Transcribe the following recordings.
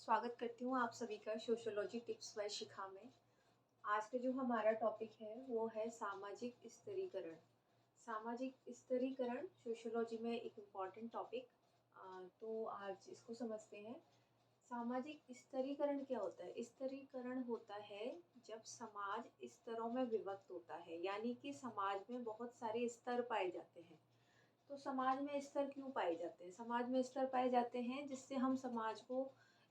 स्वागत करती हूँ आप सभी का सोशियोलॉजी टिप्स बाय शिखा में। आज का जो हमारा टॉपिक है वो है सामाजिक स्तरीकरण। सामाजिक स्तरीकरण सोशियोलॉजी में एक इम्पॉर्टेंट टॉपिक। तो आज इसको समझते हैं। सामाजिक स्तरीकरण क्या होता है? स्तरीकरण होता है जब समाज स्तरों में विभक्त होता है, यानी कि समाज में बहुत सारे स्तर पाए जाते हैं। तो समाज में स्तर क्यों पाए जाते हैं? समाज में स्तर पाए जाते हैं जिससे हम समाज को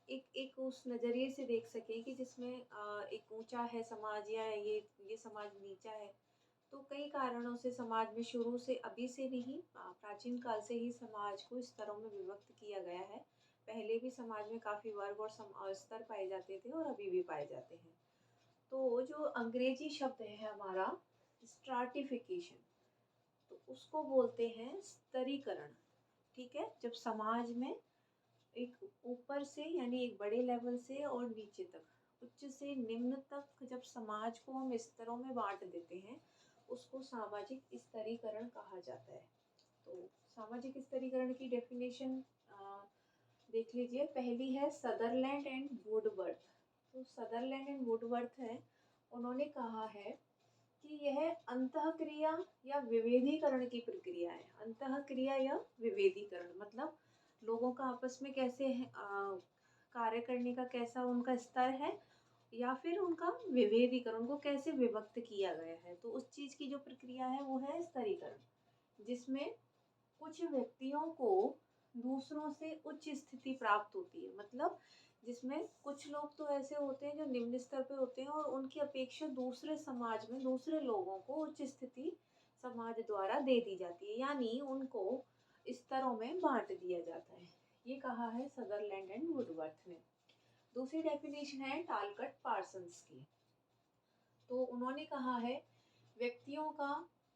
एक एक उस नज़रिए से देख सकें कि जिसमें एक ऊंचा है समाज या ये समाज नीचा है। तो कई कारणों से समाज में शुरू से अभी से नहीं, प्राचीन काल से ही समाज को स्तरों में विभक्त किया गया है। पहले भी समाज में काफ़ी वर्ग और स्तर पाए जाते थे और अभी भी पाए जाते हैं। तो जो अंग्रेजी शब्द है हमारा स्ट्राटिफिकेशन, तो उसको बोलते हैं स्तरीकरण। ठीक है, जब समाज में एक ऊपर से यानी एक बड़े लेवल से और नीचे तक, उच्च से निम्न तक जब समाज को हम स्तरों में बांट देते हैं, उसको सामाजिक स्तरीकरण कहा जाता है। तो सामाजिक स्तरीकरण की डेफिनेशन देख लीजिए। पहली है सदरलैंड एंड वुडवर्थ। तो सदरलैंड एंड वुडवर्थ है, उन्होंने कहा है कि यह अंतःक्रिया या विभेदीकरण की प्रक्रिया है। अंतःक्रिया या विभेदीकरण मतलब लोगों का आपस में कैसे कार्य करने का कैसा उनका स्तर है, या फिर उनका विभेदीकरण, उनको कैसे विभक्त किया गया है। तो उस चीज़ की जो प्रक्रिया है वो है स्तरीकरण, जिसमें कुछ व्यक्तियों को दूसरों से उच्च स्थिति प्राप्त होती है। मतलब जिसमें कुछ लोग तो ऐसे होते हैं जो निम्न स्तर पे होते हैं और उनकी अपेक्षा दूसरे समाज में दूसरे लोगों को उच्च स्थिति समाज द्वारा दे दी जाती है, यानी उनको स्तरों में बांट दिया जाता है। ये कहा है सदरलैंड एंड वुडवर्थ ने। दूसरी डेफिनेशन है टालकट पार्सन्स की। तो उन्होंने कहा है व्यक्तियों का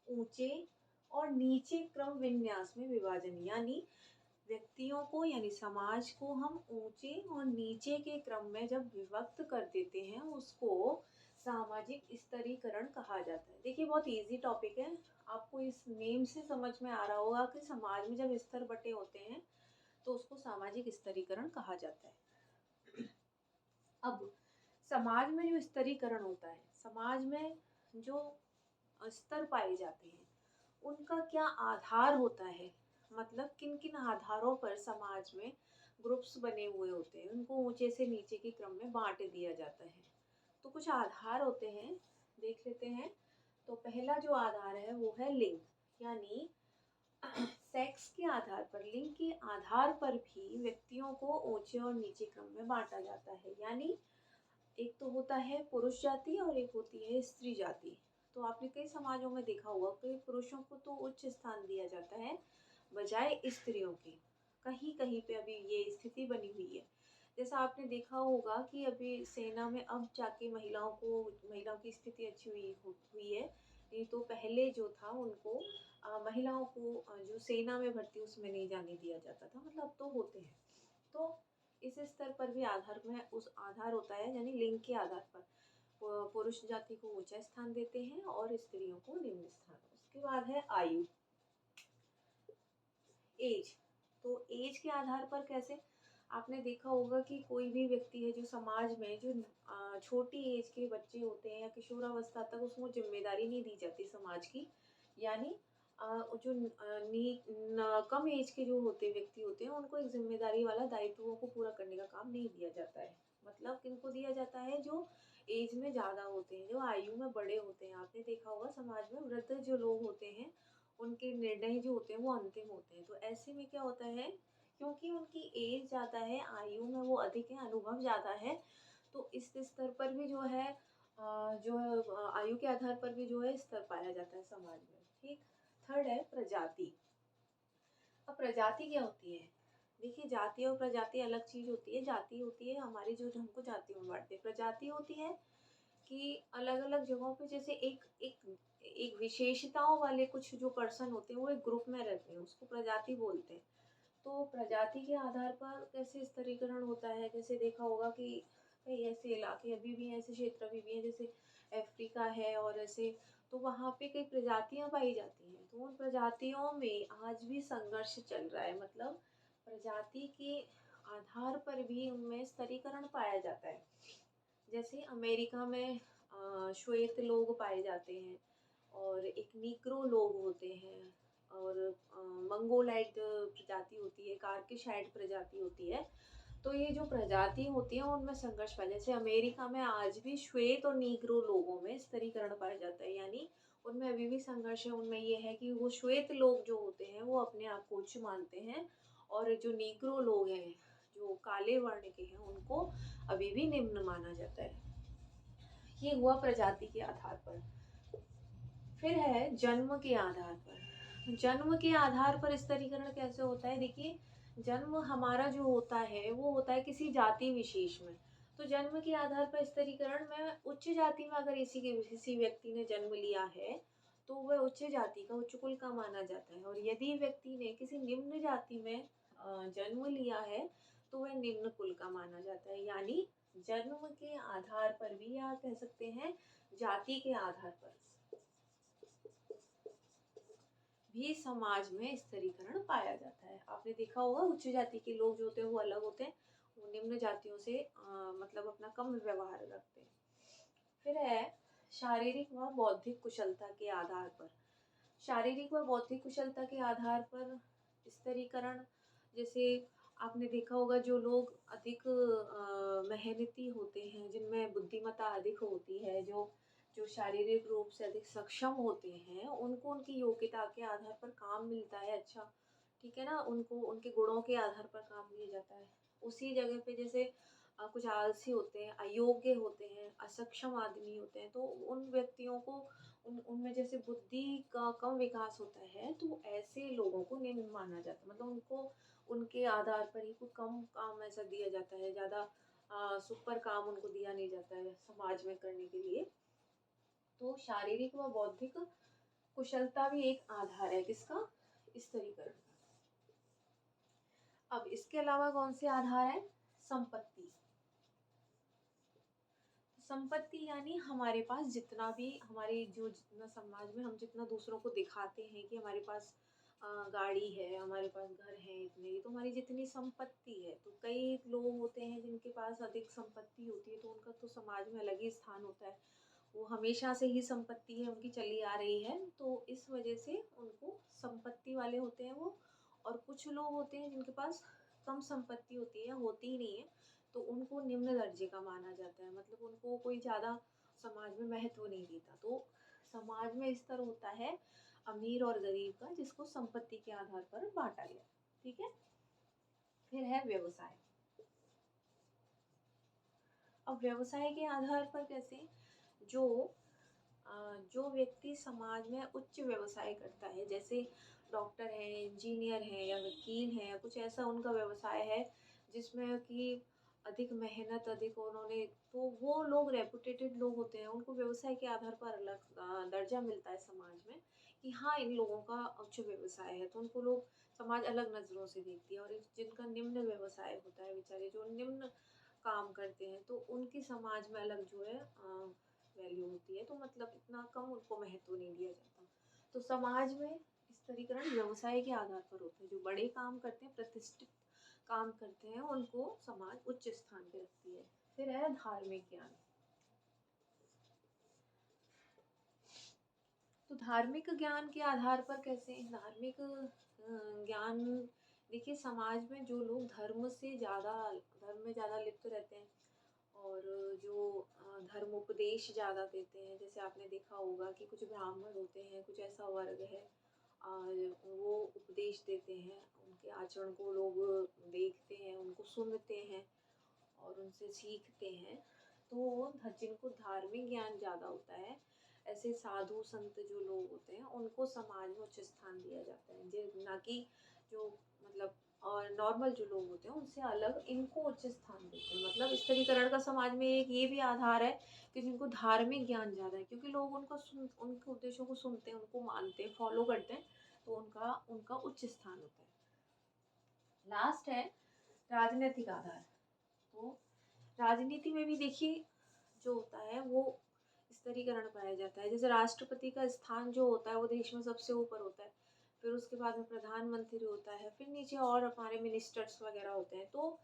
ऊंचे और नीचे क्रम विन्यास में विभाजन, यानी व्यक्तियों को यानी समाज को हम ऊंचे और नीचे के क्रम में जब विभक्त कर देते हैं, उसको सामाजिक स्तरीकरण कहा जाता है। देखिए बहुत इजी टॉपिक है, आपको इस नेम से समझ में आ रहा होगा कि समाज में जब स्तर बटे होते हैं तो उसको सामाजिक स्तरीकरण कहा जाता है। अब समाज में जो स्तरीकरण होता है, समाज में जो स्तर पाए जाते हैं, उनका क्या आधार होता है? मतलब किन किन आधारों पर समाज में ग्रुप्स बने हुए होते हैं, उनको ऊंचे से नीचे के क्रम में बांट दिया जाता है। तो कुछ आधार होते हैं, देख लेते हैं। तो पहला जो आधार है वो है लिंग, यानी सेक्स के आधार पर, लिंग के आधार पर भी व्यक्तियों को ऊंचे और नीचे क्रम में बांटा जाता है। यानी एक तो होता है पुरुष जाति और एक होती है स्त्री जाति। तो आपने कई समाजों में देखा होगा कि पुरुषों को तो उच्च स्थान दिया जाता है बजाय स्त्रियों के। कहीं कहीं पे अभी ये स्थिति बनी हुई है। जैसा आपने देखा होगा कि अभी सेना में अब जाके महिलाओं की स्थिति अच्छी हुई है। नहीं तो पहले जो था उनको महिलाओं को जो सेना में भर्ती उसमें नहीं जाने दिया जाता था। मतलब अब तो होते हैं। तो इस स्तर पर भी आधार में उस आधार होता है, यानी लिंग के आधार पर पुरुष जाति को ऊंचा स्थान देते हैं और स्त्रियों को निम्न स्थान। उसके बाद है आयु, एज। तो एज के आधार पर कैसे, आपने देखा होगा कि कोई भी व्यक्ति है जो समाज में जो छोटी एज के बच्चे होते हैं या किशोरावस्था तक, उसको जिम्मेदारी नहीं दी जाती समाज की। यानी जो कम एज के जो व्यक्ति होते हैं, उनको एक जिम्मेदारी वाला दायित्वों को पूरा करने का काम नहीं दिया जाता है। मतलब किनको दिया जाता है? जो एज में ज़्यादा होते हैं, जो आयु में बड़े होते हैं। आपने देखा होगा समाज में वृद्ध जो लोग होते हैं, उनके निर्णय जो होते हैं वो अंतिम होते हैं। तो ऐसे में क्या होता है, क्योंकि उनकी एज ज़्यादा है, आयु में वो अधिक है, अनुभव ज़्यादा है, तो इस स्तर पर भी जो है आयु के आधार पर भी जो है स्तर पाया जाता है समाज में। ठीक। थर्ड है प्रजाति। अब प्रजाति क्या होती है? देखिए जाति और प्रजाति अलग चीज होती है। जाति होती है हमारी जो हमको जातियों में बांटते हैं। प्रजाति होती है कि अलग अलग जगहों पे जैसे एक एक एक विशेषताओं वाले कुछ जो पर्सन होते हैं वो एक ग्रुप में रहते हैं, उसको प्रजाति बोलते हैं। तो प्रजाति के आधार पर कैसे स्तरीकरण होता है? जैसे देखा होगा कि कई ऐसे इलाके अभी भी ऐसे क्षेत्र अभी भी हैं, जैसे अफ्रीका है और ऐसे, तो वहाँ पे कई प्रजातियां पाई जाती हैं। तो उन प्रजातियों में आज भी संघर्ष चल रहा है। मतलब प्रजाति के आधार पर भी उनमें स्तरीकरण पाया जाता है। जैसे अमेरिका में श्वेत लोग पाए जाते हैं और एक नीग्रो लोग होते हैं और मंगोलाइट प्रजाति होती है, कार्किशाइड प्रजाति होती है। तो ये जो प्रजाति होती है उनमें संघर्ष पाया, जैसे अमेरिका में आज भी श्वेत और नीग्रो लोगों में स्तरीकरण पाया जाता है, यानी उनमें अभी भी संघर्ष है। उनमें ये है कि वो श्वेत लोग जो होते हैं वो अपने आप को उच्च मानते हैं और जो नीग्रो लोग हैं जो काले वर्ण के हैं उनको अभी भी निम्न माना जाता है। ये हुआ प्रजाति के आधार पर। फिर है जन्म के आधार पर। जन्म के आधार पर स्तरीकरण कैसे होता है? देखिए, जन्म हमारा जो होता है वो होता है किसी जाति विशेष में। तो जन्म के आधार पर स्तरीकरण में उच्च जाति में अगर किसी व्यक्ति ने जन्म लिया है तो वह उच्च जाति का, उच्च कुल का माना जाता है। और यदि व्यक्ति ने किसी निम्न जाति में जन्म लिया है तो वह निम्न कुल का माना जाता है। यानी जन्म के आधार पर भी, या कह सकते हैं जाति के आधार पर भी समाज में स्तरीकरण पाया जाता है। आपने देखा होगा उच्च जाति के लोग जो होते हैं वो अलग होते हैं, वो निम्न जातियों से मतलब अपना कम व्यवहार रखते हैं। फिर है शारीरिक व बौद्धिक कुशलता के आधार पर। शारीरिक व बौद्धिक कुशलता के आधार पर स्तरीकरण, जैसे आपने देखा होगा जो लोग अधिक मेहनती होते हैं, जिनमें बुद्धिमत्ता अधिक होती है, जो जो शारीरिक रूप से अधिक सक्षम होते हैं, उनको उनकी योग्यता के आधार पर काम मिलता है। अच्छा, ठीक है ना, उनको उनके गुणों के आधार पर काम दिया जाता है। उसी जगह पे जैसे कुछ आलसी होते हैं, अयोग्य होते हैं, असक्षम आदमी होते हैं, तो उन व्यक्तियों को उनमें जैसे बुद्धि का कम विकास होता है तो ऐसे लोगों को निम्न माना जाता है। मतलब उनको उनके आधार पर ही कुछ कम काम ऐसा दिया जाता है, ज़्यादा सुपर काम उनको दिया नहीं जाता है समाज में करने के लिए। तो शारीरिक व बौद्धिक कुशलता भी एक आधार है किसका? स्तरीकरण का। अब इसके अलावा कौन से आधार है? संपत्ति। संपत्ति यानी हमारे पास जितना भी, हमारी जो जितना समाज में हम जितना दूसरों को दिखाते हैं कि हमारे पास गाड़ी है, हमारे पास घर है इतने, तो हमारी जितनी संपत्ति है। तो कई लोग होते हैं जिनके पास अधिक संपत्ति होती है तो उनका तो समाज में अलग ही स्थान होता है। वो हमेशा से ही संपत्ति है उनकी चली आ रही है, तो इस वजह से उनको संपत्ति वाले होते हैं वो। और कुछ लोग होते हैं जिनके पास कम संपत्ति होती है, होती ही नहीं है, तो उनको निम्न दर्जे का माना जाता है। मतलब उनको कोई ज़्यादा समाज में महत्व नहीं देता। तो समाज में स्तर होता है अमीर और गरीब का, जिसको संपत्ति के आधार पर बांटा गया। ठीक है। फिर है व्यवसाय। अब व्यवसाय के आधार पर कैसे, जो जो व्यक्ति समाज में उच्च व्यवसाय करता है, जैसे डॉक्टर है, इंजीनियर है या वकील है, कुछ ऐसा उनका व्यवसाय है जिसमें कि अधिक मेहनत, अधिक उन्होंने, तो वो लोग रेपुटेटेड लोग होते हैं, उनको व्यवसाय के आधार पर अलग दर्जा मिलता है समाज में कि हाँ इन लोगों का उच्च व्यवसाय है, तो उनको लोग समाज अलग नज़रों से देखती है। और जिनका निम्न व्यवसाय होता है, बेचारे जो निम्न काम करते हैं, तो उनकी समाज में अलग जो है वैल्यू होती है। तो मतलब इतना कम उनको महत्व नहीं दिया जाता। तो समाज में स्तरीकरण व्यवसाय के आधार पर होता है। जो बड़े काम करते हैं, प्रतिष्ठित काम करते हैं, उनको समाज उच्च स्थान पे रखती है। फिर है धार्मिक ज्ञान। तो धार्मिक ज्ञान के आधार पर कैसे? धार्मिक ज्ञान, देखिए समाज में जो लोग धर्म में ज़्यादा लिप्त रहते हैं और जो धर्मोपदेश ज़्यादा देते हैं, जैसे आपने देखा होगा कि कुछ ब्राह्मण होते हैं, कुछ ऐसा वर्ग है वो उपदेश देते हैं, उनके आचरण को लोग देखते हैं, उनको सुनते हैं और उनसे सीखते हैं। तो जिनको धार्मिक ज्ञान ज़्यादा होता है, ऐसे साधु संत जो लोग होते हैं, उनको समाज में उच्च स्थान दिया जाता है, ना कि जो मतलब और नॉर्मल जो लोग होते हैं उनसे अलग इनको उच्च स्थान देते हैं। मतलब स्तरीकरण का समाज में एक ये भी आधार है कि जिनको धार्मिक ज्ञान ज़्यादा है, क्योंकि लोग उनके उपदेशों को सुनते हैं, उनको मानते हैं, फॉलो करते हैं, तो उनका उनका उच्च स्थान होता है। लास्ट है राजनीतिक आधार। तो राजनीति में भी देखिए जो होता है वो स्तरीकरण पाया जाता है। जैसे राष्ट्रपति का स्थान जो होता है वो देश में सबसे ऊपर होता है, फिर उसके बाद में प्रधानमंत्री होता है, फिर नीचे और हमारे मिनिस्टर्स वगैरह होते हैं। तो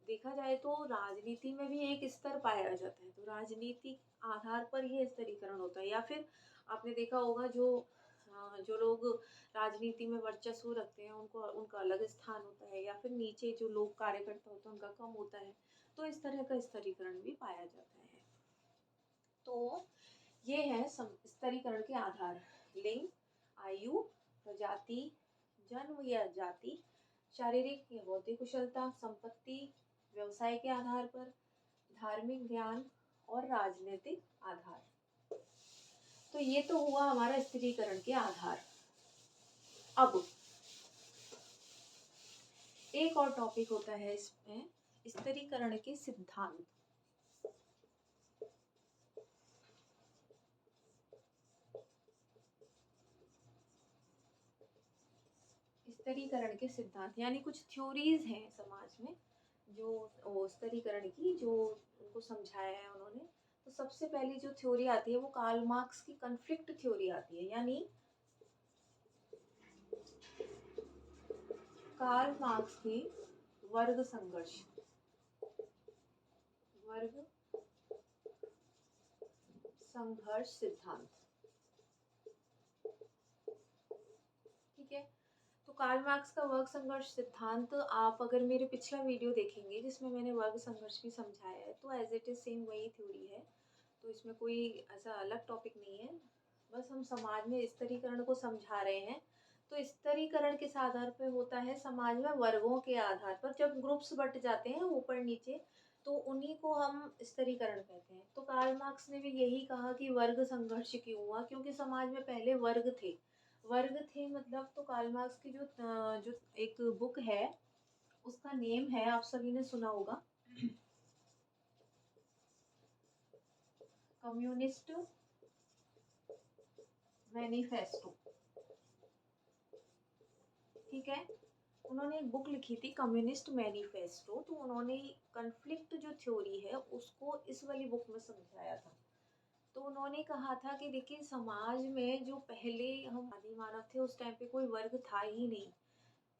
देखा जाए तो राजनीति में भी एक स्तर पाया जाता है, तो राजनीतिक आधार पर ये स्तरीकरण होता है। या फिर आपने देखा होगा जो लोग राजनीति में वर्चस्व रखते हैं उनको उनका अलग स्थान होता है, या फिर नीचे जो लोग कार्यकर्ता होते हैं उनका कम होता है। तो इस तरह का स्तरीकरण भी पाया जाता है। तो ये है स्तरीकरण के आधार: लिंग, आयु, प्रजाति, जन्म या जाति, शारीरिक या बौद्धिक कुशलता, संपत्ति, व्यवसाय के आधार पर, धार्मिक ज्ञान और राजनीतिक आधार। तो ये तो हुआ हमारा स्तरीकरण के आधार। अब एक और टॉपिक होता है इसमें, स्तरीकरण के सिद्धांत। स्तरीकरण के सिद्धांत यानी कुछ थ्योरीज हैं समाज में जो स्तरीकरण की जो उनको समझाया है उन्होंने। तो सबसे पहली जो थ्योरी आती है वो कार्ल मार्क्स की कॉन्फ्लिक्ट थ्योरी आती है, यानी कार्ल मार्क्स की वर्ग संघर्ष सिद्धांत। ठीक है, तो कार्ल मार्क्स का वर्ग संघर्ष सिद्धांत, आप अगर मेरे पिछला वीडियो देखेंगे जिसमें मैंने वर्ग संघर्ष भी समझाया है, तो एज इट इज सेम वही थ्योरी है। तो इसमें कोई ऐसा अलग टॉपिक नहीं है, बस हम समाज में स्तरीकरण को समझा रहे हैं। तो स्तरीकरण किस आधार पर होता है? समाज में वर्गों के आधार पर। जब ग्रुप्स बट जाते हैं ऊपर नीचे तो उन्हीं को हम स्तरीकरण कहते हैं। तो कार्ल मार्क्स ने भी यही कहा कि वर्ग संघर्ष क्यों हुआ, क्योंकि समाज में पहले वर्ग थे मतलब। तो कार्ल मार्क्स की जो एक बुक है उसका नेम है, आप सभी ने सुना होगा, कम्युनिस्ट मैनिफेस्टो। ठीक है, उन्होंने एक बुक लिखी थी कम्युनिस्ट मैनिफेस्टो। तो उन्होंने कन्फ्लिक्ट जो थ्योरी है उसको इस वाली बुक में समझाया था। तो उन्होंने कहा था कि देखिए, समाज में जो पहले हम आदि मानव थे उस टाइम पे कोई वर्ग था ही नहीं।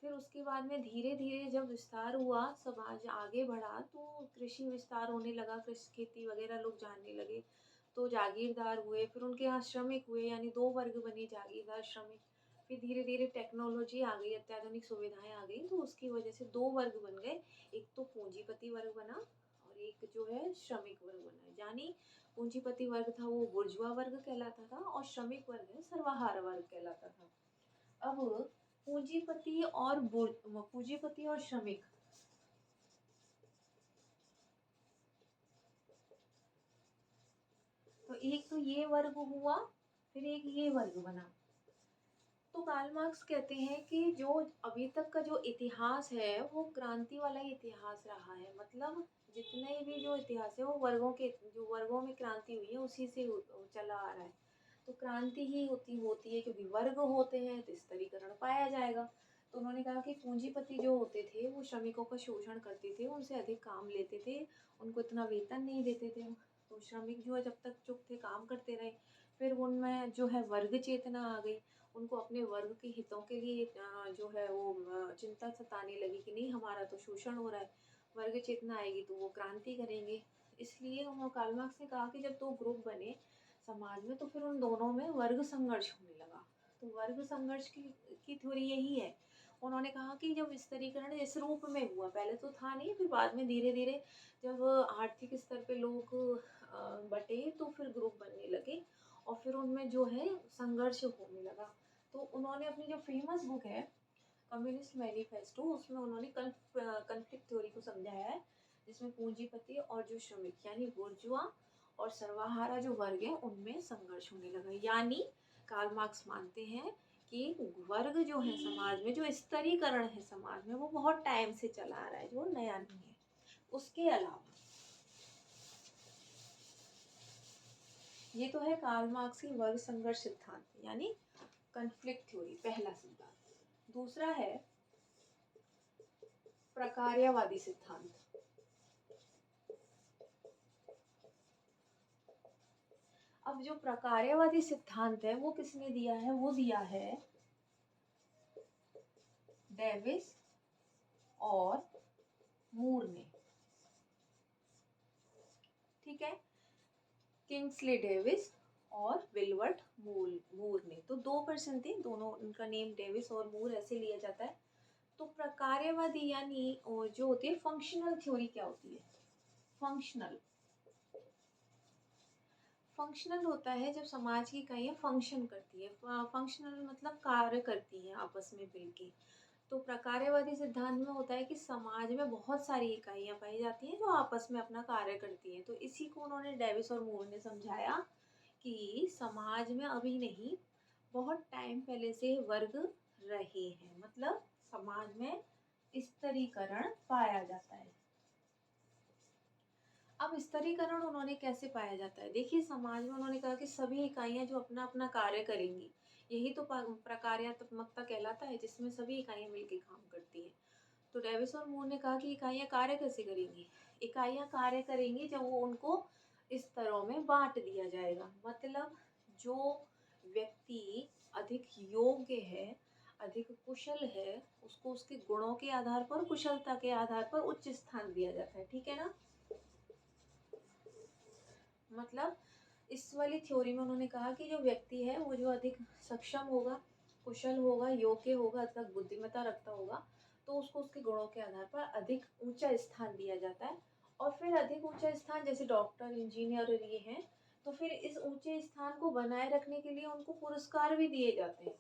फिर उसके बाद में धीरे धीरे जब विस्तार हुआ, समाज आगे बढ़ा, तो कृषि विस्तार होने लगा, कृषि खेती वगैरह लोग जानने लगे, तो जागीरदार हुए। फिर उनके यहाँ श्रमिक हुए, यानी दो वर्ग बने, जागीरदार श्रमिक। फिर धीरे धीरे टेक्नोलॉजी आ गई, अत्याधुनिक सुविधाएं आ गई, तो उसकी वजह से दो वर्ग बन गए। एक तो पूंजीपति वर्ग बना और एक जो है श्रमिक वर्ग बना। यानी पूंजीपति वर्ग था वो बुर्जुआ वर्ग कहलाता था, और श्रमिक वर्ग है सर्वहारा वर्ग कहलाता था। अब पूंजीपति और श्रमिक, तो एक तो ये वर्ग हुआ, फिर एक ये वर्ग बना। तो कार्ल मार्क्स कहते हैं कि जो अभी तक का जो इतिहास है वो क्रांति वाला ही इतिहास रहा है। मतलब जितने भी जो इतिहास है वो वर्गों में क्रांति हुई है उसी से चला आ रहा है। तो क्रांति ही होती है, क्योंकि वर्ग होते हैं तो स्तरीकरण पाया जाएगा। तो उन्होंने कहा कि पूंजीपति जो होते थे वो श्रमिकों का शोषण करते थे, उनसे अधिक काम लेते थे, उनको इतना वेतन नहीं देते थे। तो श्रमिक जो है जब तक चुप थे काम करते रहे। फिर उनमें जो है वर्ग चेतना आ गई, उनको अपने वर्ग के हितों के लिए जो है वो चिंता सताने लगी कि नहीं, हमारा तो शोषण हो रहा है। वर्ग चेतना आएगी तो वो क्रांति करेंगे। इसलिए उन्होंने कार्ल मार्क्स ने कहा कि जब दो ग्रुप बने समाज में तो फिर उन दोनों में वर्ग संघर्ष होने लगा। तो वर्ग संघर्ष की थ्योरी यही है। उन्होंने कहा कि जब स्तरीकरण इस रूप में हुआ, पहले तो था नहीं, फिर बाद में धीरे धीरे जब आर्थिक स्तर पे लोग बटे तो फिर ग्रुप बनने लगे और फिर उनमें जो है संघर्ष होने लगा। तो उन्होंने अपनी जो फेमस बुक है कम्युनिस्ट मैनिफेस्टो, उसमें उन्होंने कन्फ्लिक्ट थ्योरी को समझाया है, जिसमें पूंजीपति और जो श्रमिक यानी बुर्जुआ और सर्वहारा जो वर्ग है उनमें संघर्ष होने लगा। यानी कार्ल मार्क्स मानते हैं कि वर्ग जो है समाज में, जो स्तरीकरण है समाज में, वो बहुत टाइम से चला आ रहा है, जो नया नहीं है। उसके अलावा ये तो है कार्ल मार्क्स की वर्ग संघर्ष सिद्धांत यानी कन्फ्लिक्ट थ्योरी, पहला सिद्धांत। दूसरा है प्रकार्यवादी सिद्धांत। अब जो प्रकार्यवादी सिद्धांत है वो किसने दिया है? वो दिया है डेविस और मूर ने। किंग्सले डेविस और विल्बर्ट मूर ने। तो 2 पर्सन थे, दोनों, उनका नेम डेविस और मूर ऐसे लिया जाता है। तो प्रकार्यवादी यानी जो होती है फंक्शनल थ्योरी क्या होती है? फंक्शनल होता है जब समाज की इकाइयाँ फंक्शन करती है। फंक्शनल मतलब कार्य करती हैं आपस में मिलके। तो प्रकार्यवादी सिद्धांत में होता है कि समाज में बहुत सारी इकाइयाँ पाई जाती हैं जो आपस में अपना कार्य करती हैं। तो इसी को उन्होंने डेविस और मूर ने समझाया कि समाज में अभी नहीं, बहुत टाइम पहले से वर्ग रहे हैं, मतलब समाज में स्तरीकरण पाया जाता है। अब स्तरीकरण उन्होंने कैसे पाया जाता है? देखिए, समाज में उन्होंने कहा कि सभी इकाइयां जो अपना अपना कार्य करेंगी, यही तो प्रकार्यात्मकता कहलाता है, जिसमें सभी इकाइयां मिलकर काम करती हैं। तो डेविस और मूर ने कहा कि इकाइयां कार्य कैसे करेंगी? इकाइयां कार्य करेंगी जब वो उनको स्तरों में बांट दिया जाएगा। मतलब जो व्यक्ति अधिक योग्य है, अधिक कुशल है, उसको उसके गुणों के आधार पर, कुशलता के आधार पर उच्च स्थान दिया जाता है। ठीक है ना? मतलब इस वाली थ्योरी में उन्होंने कहा कि जो व्यक्ति है वो जो अधिक सक्षम होगा, कुशल होगा, योग्य होगा, अधिक बुद्धिमत्ता रखता होगा, तो उसको उसके गुणों के आधार पर अधिक ऊंचा स्थान दिया जाता है। और फिर अधिक ऊंचा स्थान, जैसे डॉक्टर, इंजीनियर ये हैं, तो फिर इस ऊंचे स्थान को बनाए रखने के लिए उनको पुरस्कार भी दिए जाते हैं।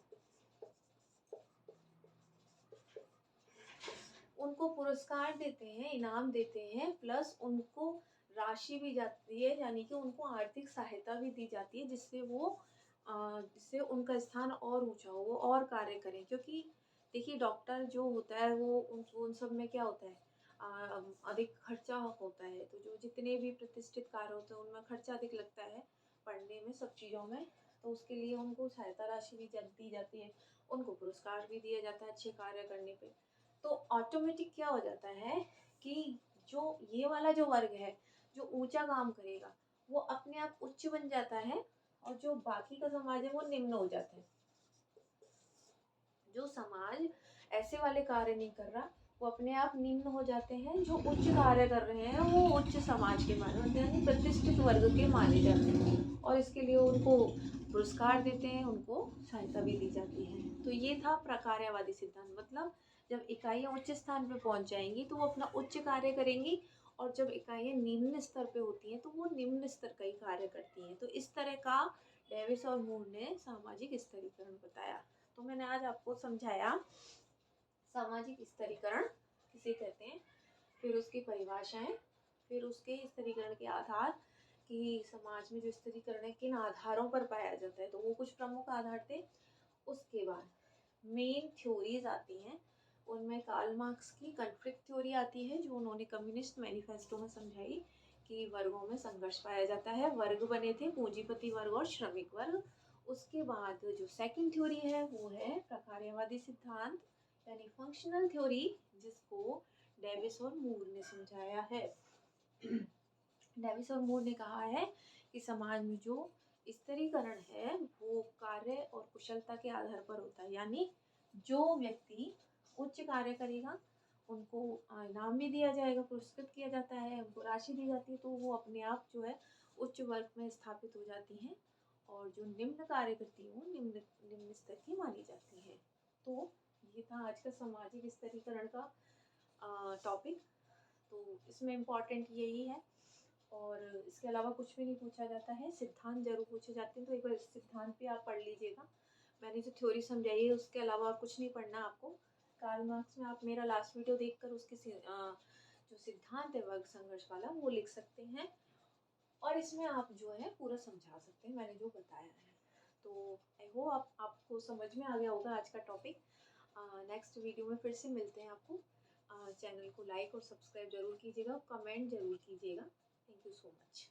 उनको पुरस्कार देते हैं, इनाम देते हैं, प्लस उनको राशि भी जाती है, यानी कि उनको आर्थिक सहायता भी दी जाती है, जिससे उनका स्थान और ऊंचा हो, वो और कार्य करें। क्योंकि देखिए, डॉक्टर जो होता है वो उन सब में क्या होता है, अधिक खर्चा होता है। तो जो जितने भी प्रतिष्ठित कार्य होते हैं उनमें खर्चा अधिक लगता है, पढ़ने में, सब चीज़ों में। तो उसके लिए उनको सहायता राशि भी दी जाती है, उनको पुरस्कार भी दिया जाता है अच्छे कार्य करने पे। तो ऑटोमेटिक क्या हो जाता है कि जो ये वाला जो वर्ग है, जो ऊंचा काम करेगा, वो अपने आप उच्च बन जाता है, और जो बाकी का समाज है वो निम्न हो जाता है। जो समाज ऐसे वाले कार्य नहीं कर रहा, वो अपने आप निम्न हो जाते हैं। जो उच्च कार्य कर रहे हैं वो उच्च समाज के माने होते हैं, यानी प्रतिष्ठित वर्ग के माने जाते हैं, और इसके लिए उनको पुरस्कार देते हैं, उनको सहायता भी दी जाती है। तो ये था प्रकार्यवादी सिद्धांत। मतलब जब इकाइयाँ उच्च स्थान पर पहुंच जाएंगी तो वो अपना उच्च कार्य करेंगी, और जब इकाइयाँ निम्न स्तर पे होती हैं तो वो निम्न स्तर का ही कार्य करती हैं। तो इस तरह का डेविस और मूर ने सामाजिक स्तरीकरण बताया। तो मैंने आज आपको समझाया सामाजिक स्तरीकरण किसे कहते हैं, फिर उसकी परिभाषाएं, फिर उसके स्तरीकरण के आधार, कि समाज में जो स्तरीकरण है किन आधारों पर पाया जाता है। तो वो कुछ प्रमुख आधार थे। उसके बाद मेन थ्योरीज आती हैं, उनमें कार्ल मार्क्स की कॉन्फ्लिक्ट थ्योरी आती है, जो उन्होंने कम्युनिस्ट मैनिफेस्टो में समझाई कि वर्गों में संघर्ष पाया जाता है। वर्ग बने थे, पूंजीपति वर्ग और श्रमिक वर्ग। उसके बाद जो सेकंड थ्योरी है वो है प्रकार्यवादी सिद्धांत, यानी फंक्शनल थ्योरी, जिसको डेविस और मूर ने समझाया है। डेविस और मूर ने कहा है कि समाज में जो स्तरीकरण है वो कार्य और कुशलता के आधार पर होता है, यानी जो व्यक्ति उच्च कार्य करेगा उनको इनाम भी दिया जाएगा, पुरस्कृत किया जाता है, उनको राशि दी जाती है, तो वो अपने आप जो है उच्च वर्ग में स्थापित हो जाती हैं, और जो निम्न कार्य करती है वो निम्न निम्न स्तर की मानी जाती है। तो ये था आज का सामाजिक स्तरीकरण का टॉपिक। तो इसमें इम्पोर्टेंट यही है, और इसके अलावा कुछ भी नहीं पूछा जाता है। सिद्धांत जरूर पूछे जाते हैं, तो एक बार इस सिद्धांत पे आप पढ़ लीजिएगा। मैंने जो थ्योरी समझाई है उसके अलावा और कुछ नहीं पढ़ना आपको। कार्ल मार्क्स में आप मेरा लास्ट वीडियो देखकर उसके जो सिद्धांत है वर्ग संघर्ष वाला वो लिख सकते हैं, और इसमें आप जो है पूरा समझा सकते हैं मैंने जो बताया है। तो आई होप आपको समझ में आ गया होगा आज का टॉपिक। नेक्स्ट वीडियो में फिर से मिलते हैं आपको। चैनल को लाइक और सब्सक्राइब जरूर कीजिएगा, कमेंट जरूर कीजिएगा। Thank you so much.